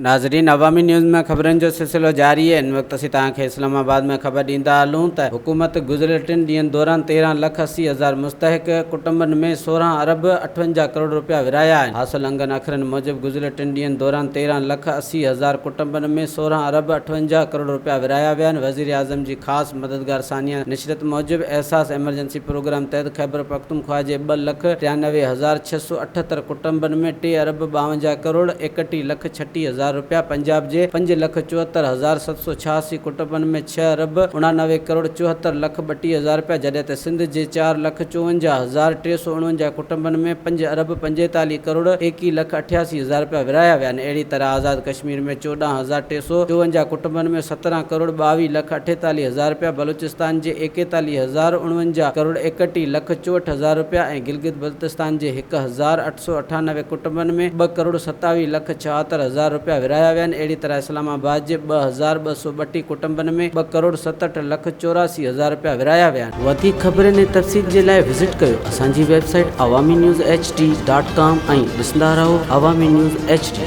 नाज़रीन, अवामी न्यूज़ में ख़बरनि जो सिलसिलो जारी है। इन वक्त असीं तव्हांखे इस्लामाबाद में ख़बर ॾींदा हलूं त हुकूमत गुज़िरियल 3 ॾींहनि दौरान 13,80,000 मुस्तहिक कुटुंबनि में 16 अरब 58 करोड़ रुपया विराया आहिनि। हासिल अंगनि अखरनि मूजिबि गुज़िरियल 3 ॾींहनि दौरान 13,80,000 कुटुंबनि में 16 अरब 58 करोड़ रुपया विराया विया आहिनि। वज़ीर आज़म जी ख़ासि मददगार सानिया निशरत मूजिबि एहसास एमरजेंसी प्रोग्राम तहत ख़ैबर पख्तूनख्वा जे 2,93,678 कुटुंबनि में 3 अरब 52 करोड़ 31,36,000 रुपया, पंजाब जे 5,74,786 कुटुंबनि में 6 अरब 89 करोड़ 74,32,000 रुपया, जॾहिं त सिंध जे 4,54,349 कुटुंबनि में 5 अरब 45 करोड़ 21,88,000 रुपया विराया विया आहिनि। अहिड़ी तरह आज़ाद कश्मीर में 14,354 कुटुंबनि में 17 करोड़ 22,48,000 रुपया, बलूचिस्तान जे 41,049 करोड़ 61,64,000 रुपया ऐं गिलगित बल्तिस्तान जे 1,898 कुटुंबनि में 2 करोड़ 27,76,000 रुपया विराया विया आहिनि। अहिड़ी तरह इस्लामाबाद जे 2,232 कुटुंबनि में 2 करोड़ 67,84,000 रुपया विराया विया आहिनि। वधीक ख़बरनि ऐं तफ़सील जे लाइ विज़िट कयो असांजी वेबसाइट awamiNewsHD.com ऐं ॾिसंदा रहो अवामी न्यूज़ HD।